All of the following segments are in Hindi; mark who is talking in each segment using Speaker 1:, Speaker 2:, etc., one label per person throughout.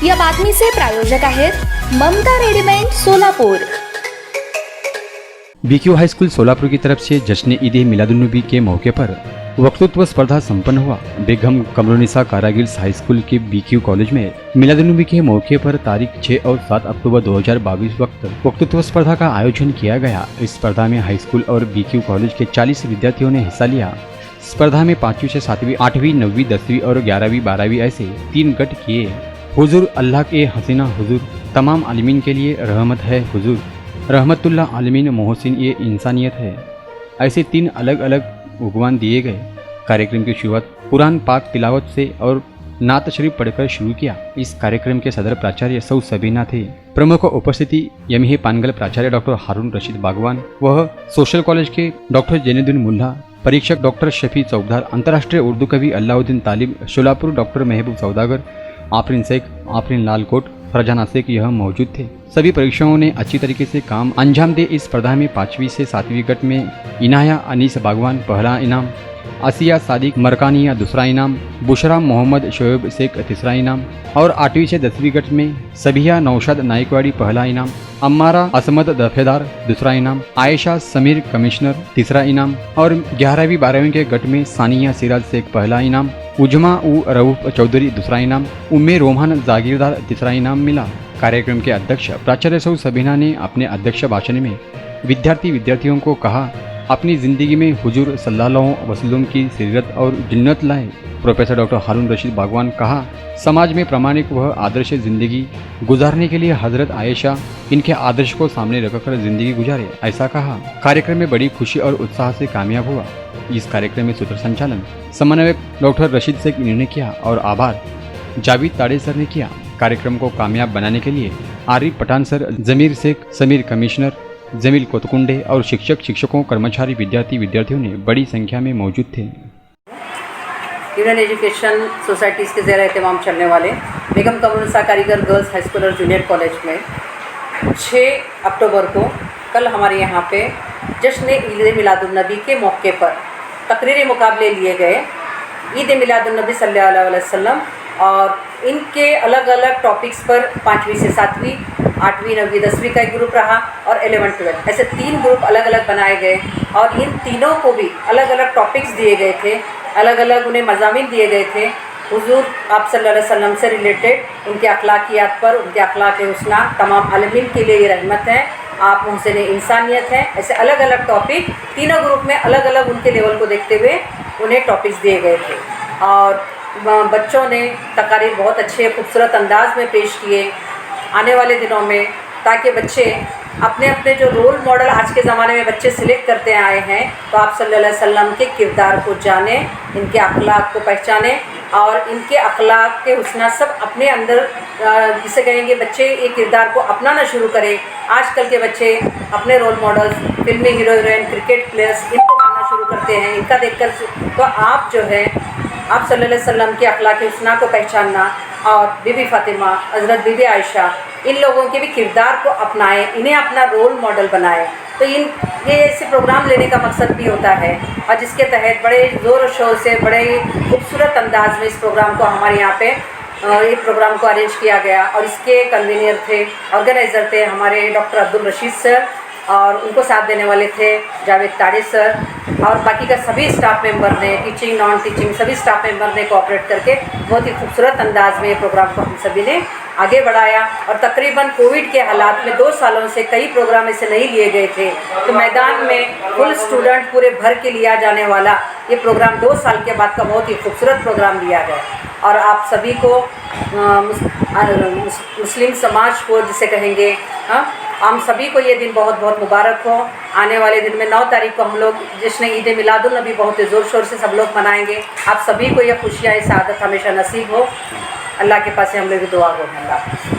Speaker 1: या बातमीचे प्रायोजक आहेत Mamata readymade Solapur.
Speaker 2: BQ high school Solapur की तरफ से जश्न ईद मिलादुन्नबी के मौके पर वक्तृत्व स्पर्धा संपन्न हुआ। बेगम कमरुनिसा कारागिल्स हाई स्कूल के बीक्यू कॉलेज में मिलादुन्नबी के मौके पर तारीख 6 और 7 अक्टूबर 2022 वक्तृत्व स्पर्धा का आयोजन किया गया। इस स्पर्धा में हाई स्कूल और बीक्यू कॉलेज के 40 विद्यार्थियों ने हिस्सा लिया। स्पर्धा में 5वीं से 7वीं, 8वीं, 9वीं, 10वीं और 11वीं, 12वीं ऐसे 3 गट किए। हुजूर अल्लाह के हसीना हुजूर, तमाम आलिमीन के लिए रहमत है हुजूर, रहमतुल्लाह आलमीन, मोहसिन ये इंसानियत है, ऐसे 3 अलग अलग उगवान दिए गए। कार्यक्रम की शुरुआत कुरान पाक तिलावत से और नात शरीफ पढ़कर शुरू किया। इस कार्यक्रम के सदर प्राचार्य सौ सबीना थे। प्रमुख उपस्थिति यमही पानगल प्राचार्य डॉक्टर हारून रशीद बागवान, वह सोशल कॉलेज के डॉक्टर जैनुद्दीन मुल्ला, परीक्षक डॉक्टर शफी चौकदार, अंतर्राष्ट्रीय उर्दू कवि अल्लाउद्दीन तालिब, शोलापुर डॉक्टर महबूब सौदागर, आफरीन शेख, आफरीन लालकोट, फरजाना शेख यह मौजूद थे। सभी परीक्षाओं ने अच्छी तरीके से काम अंजाम दे। इस स्पर्धा में 5वीं से 7वीं गट में इनाया अनीस बागवान पहला इनाम, आसिया सादिक मरकानिया दूसरा इनाम, बुशरा मोहम्मद शोएब शेख तीसरा इनाम और 8वीं से 10वीं गट में सबिया नौशाद नाइकवाड़ी पहला इनाम, अम्मारा असमद दफेदार दूसरा इनाम, आयशा समीर कमिश्नर तीसरा इनाम और 11वीं 12वीं के गट में सानिया सिराज शेख पहला इनाम, उजमा उ रऊफ चौधरी दूसरा इनाम, उम्मे रोमान जागीरदार तीसरा इनाम मिला। कार्यक्रम के अध्यक्ष प्राचार्य सौ सबीना ने अपने अध्यक्ष भाषण में विद्यार्थियों को कहा, अपनी ज़िंदगी में हुजूर सल्लल्लाहु अलैहि वसल्लम की सीरत और जन्नत लाए। प्रोफेसर डॉक्टर हारून रशीद बागवान कहा, समाज में प्रामाणिक व आदर्श ज़िंदगी गुजारने के लिए हजरत आयशा इनके आदर्श को सामने रखकर ज़िंदगी गुजारे, ऐसा कहा। कार्यक्रम में बड़ी खुशी और उत्साह से कामयाब हुआ। इस कार्यक्रम में सूत्र संचालन समन्वयक डॉक्टर रशीद शेख ने किया और आभार जावेद ताड़े सर ने किया। कार्यक्रम को कामयाब बनाने के लिए आरिफ पठान सर, जमीर शेख, समीर कमिश्नर, जमील कोतकुंडे और शिक्षकों, कर्मचारी, विद्यार्थियों ने बड़ी संख्या में मौजूद थे।
Speaker 3: यूनियन एजुकेशन सोसाइटीज़ के ज़ेर एहतमाम चलने वाले बेगम कमरुनिसा कारीगर गर्ल्स हाई स्कूल और जूनियर कॉलेज में 6 अक्टूबर को कल हमारे यहाँ पे जश्न ईद मिलादुन्नबी के मौके पर तकरीरी मुकाबले लिए गए। ईद मिलादुन्नबी सल्लल्लाहु अलैहि वसल्लम और इनके अलग अलग टॉपिक्स पर 5वीं से 7वीं, 8वीं, 9वीं, 10वीं का एक ग्रुप रहा और 11, 12 ऐसे 3 ग्रुप अलग अलग बनाए गए और इन तीनों को भी अलग अलग टॉपिक्स दिए गए थे, अलग अलग उन्हें मज़ामीन दिए गए थे। हुजूर आप सल्लल्लाहु अलैहि वसल्लम से रिलेटेड उनके अखलाकियात पर, उनके अखलाक हुस्ना, तमाम आलमीन के लिए ये रहमत है, आप मुहसिन इंसानियत हैं। ऐसे अलग अलग टॉपिक तीनों ग्रुप में अलग अलग उनके लेवल को देखते हुए उन्हें टॉपिक्स दिए गए थे और बच्चों ने तकारीर बहुत अच्छे खूबसूरत अंदाज में पेश किए। आने वाले दिनों में ताकि बच्चे अपने अपने जो रोल मॉडल आज के ज़माने में बच्चे सिलेक्ट करते आए हैं, तो आप सल्लल्लाहु अलैहि वसल्लम के किरदार को जानें, इनके अखलाक को पहचानें और इनके अखलाक के हुस्ना सब अपने अंदर जिसे कहेंगे बच्चे ये किरदार को अपनाना शुरू करें। आजकल के बच्चे अपने रोल मॉडल्स फिल्मी हीरो हीरोइन, क्रिकेट प्लेयर्स इनको मानना शुरू करते हैं, इनका देखकर। तो आप जो है आप सल्लल्लाहु अलैहि वसल्लम के अखलाक हुस्ना को पहचानना और बीबी फातिमा, हज़रत बीबी आयशा, इन लोगों के भी किरदार को अपनाएं, इन्हें अपना रोल मॉडल बनाएं। तो ये ऐसे प्रोग्राम लेने का मकसद भी होता है और जिसके तहत बड़े ज़ोर शोर से, बड़े खूबसूरत अंदाज में इस प्रोग्राम को हमारे यहाँ पे ये प्रोग्राम को अरेंज किया गया और इसके कन्वीनियर थे, ऑर्गेनाइज़र थे हमारे डॉक्टर अब्दुल रशीद सर और उनको साथ देने वाले थे जावेद ताड़े सर और बाकी का सभी स्टाफ मेंबर ने, टीचिंग नॉन टीचिंग सभी स्टाफ मेंबर ने कोऑपरेट करके बहुत ही खूबसूरत अंदाज में प्रोग्राम को हम सभी ने आगे बढ़ाया। और तकरीबन कोविड के हालात में 2 सालों से कई प्रोग्राम ऐसे नहीं लिए गए थे, तो मैदान में फुल स्टूडेंट पूरे भर के लिया जाने वाला ये प्रोग्राम 2 साल के बाद का बहुत ही खूबसूरत प्रोग्राम लिया गया और आप सभी को मुस्लिम समाज को जिसे कहेंगे हम सभी को ये दिन बहुत बहुत मुबारक हो। आने वाले दिन में 9 तारीख को हम लोग जश्न ईद मिलादुन्नबी बहुत ही ज़ोर शोर से सब लोग मनाएंगे। आप सभी को ये खुशियाँ, ये सआदत हमेशा नसीब हो। अल्लाह के पास से हम लोग की दुआ हो।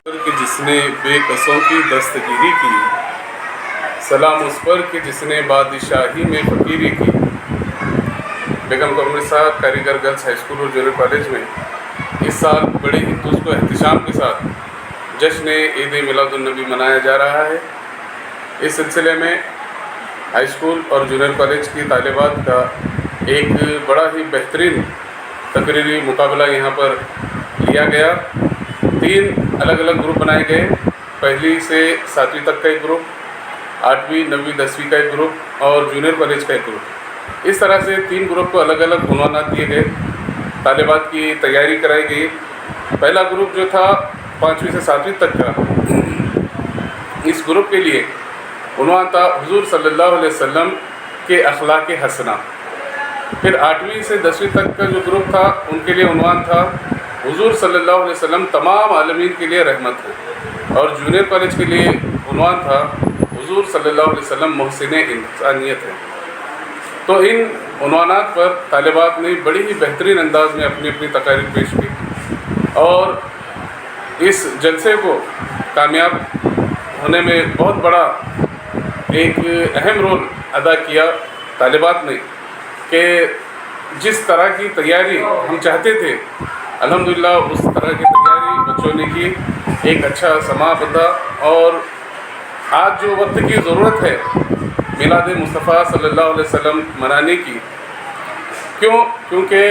Speaker 4: कि जिसने बेकसों की दस्तगीरी की, सलाम उस पर कि जिसने बादशाही में फ़कीरी की। बेगम कमरुनिसा कारीगर गर्ल्स हाई स्कूल और जूनियर कॉलेज में इस साल बड़े ही तुज़ व एहतिशाम के साथ जश्न ईद मिलादुन्नबी मनाया जा रहा है। इस सिलसिले में हाई स्कूल और जूनियर कॉलेज की तालिबात का एक बड़ा ही बेहतरीन तकरीरी मुकाबला यहाँ पर लिया गया 3 अलग अलग ग्रुप बनाए गए। पहली से 7वीं तक का एक ग्रुप, 8वीं 9वीं 10वीं का एक ग्रुप और जूनियर कॉलेज का एक ग्रुप। इस तरह से 3 ग्रुप को अलग अलग उन्वानात दिए गए, तालिबात की तैयारी कराई गई। पहला ग्रुप जो था 5वीं से 7वीं तक का, इस ग्रुप के लिए उन्वान था हुजूर सल्लल्लाहु अलैहि वसल्लम के अखलाक हसना। फिर 8वीं से 10वीं तक का जो ग्रुप था उनके लिए उन्वान था हुजूर सल्लल्लाहु अलैहि वसल्लम तमाम आलमीन के लिए रहमत है। और जूनियर कॉलेज के लिए उन्वान था हुजूर सल्लल्लाहु अलैहि वसल्लम मोहसिन इंसानियत है। तो इन उन्वानात पर तालिबात ने बड़ी ही बेहतरीन अंदाज में अपनी अपनी तकारीर पेश की और इस जलसे को कामयाब होने में बहुत बड़ा एक अहम रोल अदा किया तालिबात ने कि जिस तरह की तैयारी हम चाहते थे अल्हम्दुलिल्लाह उस तरह की तैयारी बच्चों ने की। एक अच्छा समा बंधा और आज जो वक्त की ज़रूरत है मिलाद मुस्तफ़ा सल्लल्लाहु अलैहि वसल्लम मनाने की, क्योंकि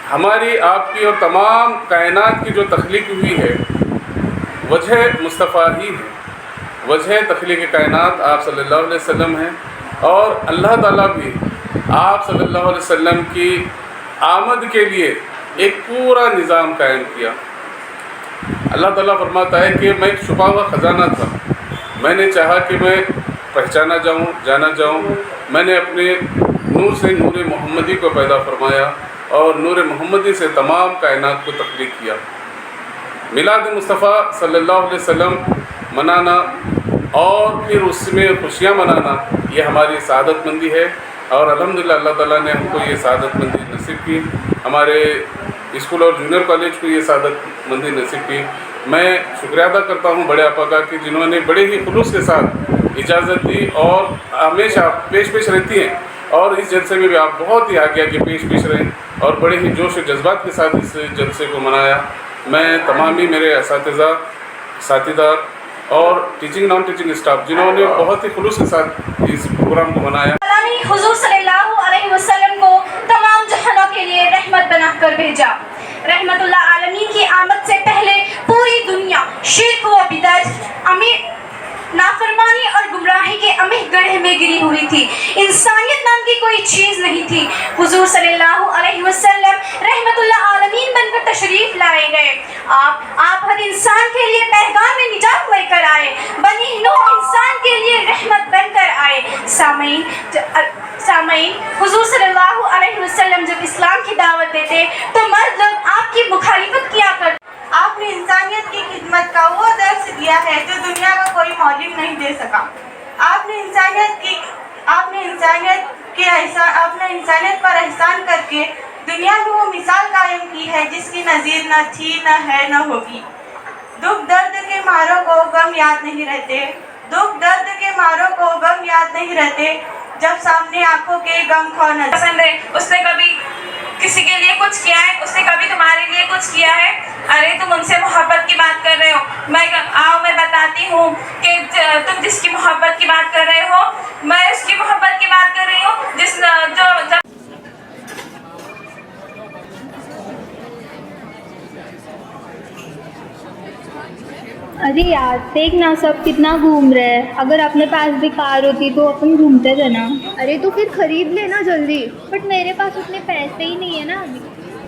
Speaker 4: हमारी आपकी और तमाम कायनात की जो तख्लीक हुई है वजह मुस्तफ़ा ही है। वजह तख्लीक कायनात आप सल्लल्लाहु अलैहि वसल्लम हैं और अल्लाह ताला भी आप सल्लल्लाहु अलैहि वसल्लम की आमद के लिए एक पूरा निज़ाम कायम किया। अल्लाह ताला फरमाता है कि मैं एक छुपा हुआ ख़जाना था, मैंने चाहा कि मैं पहचाना जाऊं, जाना जाऊं। मैंने अपने नूर से नूर मोहम्मदी को पैदा फरमाया और नूर मोहम्मदी से तमाम कायनात को तख्लीक किया। मिलाद मुस्तफ़ा सल्लल्लाहु अलैहि वसल्लम मनाना और फिर उसमें खुशियाँ मनाना ये हमारी सआदतमंदी है और अल्हम्दुलिल्लाह अल्लाह ताला ने हमको ये सआदतमंदी नसीब की, हमारे स्कूल और जूनियर कॉलेज को ये सआदतमंदी नसीब की। मैं शुक्रिया अदा करता हूँ बड़े आपा का कि जिन्होंने बड़े ही खुलूस के साथ इजाज़त दी और हमेशा पेश रहती हैं और इस जलसे में भी आप बहुत ही आगे आगे पेश रहें और बड़े ही जोश और जज्बात के साथ इस जलसे को मनाया। मैं तमाम ही मेरे असातिज़ा, साथीदार और टीचिंग नॉन टीचिंग स्टाफ जिन्होंने बहुत ही खुलूस के साथ इस प्रोग्राम को मनाया।
Speaker 1: हुजूर सल्लल्लाहु अलैहि वसल्लम को तमाम जहानों के लिए रहमत बनाकर भेजा। रहमतुल्लाह आलमीन की आमद से पहले पूरी दुनिया शिर्क व बिदअत, अमीर नाफरमानी और गुमराही के अमीह गड्ढे में गिरी हुई थी। इंसानियत नाम की कोई चीज़ नहीं थी। हुजूर सल्लल्लाहु अलैहि वसल्लम रहमतुल्लाह आलमीन बनकर तशरीफ लाए गए। आप हर इंसान के लिए पैगाम में निजात लेकर आए, बनी नूह इंसान के लिए रहमत बनकर आए। सामईन हुजूर सल्लल्लाहु अलैहि वसल्लम जब इस्लाम की दावत देते तो मर्द लोग आपकी मुखालिफत किया करते।
Speaker 5: आपने इंसानियत की खिदमत का वो दर्स दिया है जो दुनिया का कोई मौलिम नहीं दे सका। आपने इंसानियत पर एहसान करके दुनिया में वो मिसाल कायम की है जिसकी नज़ीर न थी, न है, न होगी। दुख दर्द के मारों को गम याद नहीं रहते, जब सामने आंखों के गम खो नजर।
Speaker 6: पसंद है, उसने कभी किसी के लिए कुछ किया है, उसने कभी तुम्हारे लिए कुछ किया है। अरे तुम उनसे मोहब्बत की बात कर रहे हो, मैं बताती हूँ कि तुम जिसकी मोहब्बत की बात कर रहे हो मैं उसकी मोहब्बत की बात कर रही हूँ
Speaker 1: अरे यार देख ना सब कितना घूम रहे हैं। अगर अपने पास भी कार होती तो अपन घूमते थे ना।
Speaker 7: अरे तो फिर खरीद लेना जल्दी। बट मेरे पास उतने पैसे ही नहीं है ना अभी।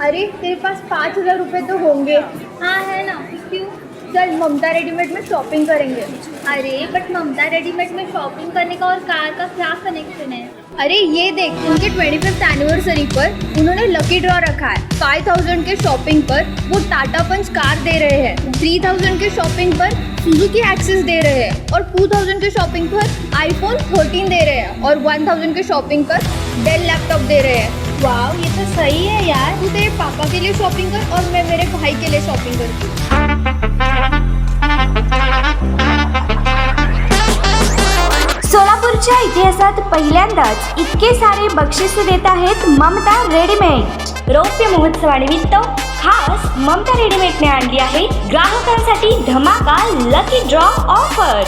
Speaker 7: अरे तेरे पास 5,000 रुपये तो होंगे।
Speaker 1: हाँ है ना।
Speaker 7: क्यों? चल ममता रेडीमेड में शॉपिंग करेंगे।
Speaker 1: अरे बट ममता रेडीमेड में शॉपिंग करने का और कार का क्या कनेक्शन है?
Speaker 7: अरे ये देख, उनके 25th एनिवर्सरी पर उन्होंने लकी ड्रॉ रखा है। 5,000 के शॉपिंग पर वो टाटा पंच कार दे रहे हैं, 3,000 के शॉपिंग पर सुजुकी एक्सेस दे रहे हैं और 2,000 के शॉपिंग पर iPhone 13 दे रहे हैं और 1,000 के शॉपिंग पर डेल लैपटॉप दे रहे हैं।
Speaker 1: वाह ये तो सही है यार।
Speaker 7: तू तेरे पापा के लिए शॉपिंग कर और मैं मेरे भाई के लिए शॉपिंग करती हूँ।
Speaker 8: सोलापूरच्या इतिहासात पहिल्यांदाच इतके सारे बक्षीस देत आहेत ममता रेडीमेड। रौप्य महोत्सवानिमित्त खास ममता रेडीमेडने आणली आहे ग्राहकांसाठी धमाका लकी ड्रॉ ऑफर।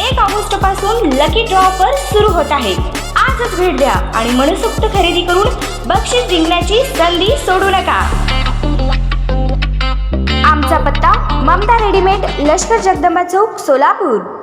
Speaker 8: 1 ऑगस्ट पासून लकी ड्रॉ ऑफर सुरू होत आहे। आजच भेट द्या आणि मनसोक्त खरेदी करून बक्षीस जिंकण्याची संधी सोडू नका। आमचा पत्ता रेडीमेड, लष्कर जगदंबा चौक, सोलापूर.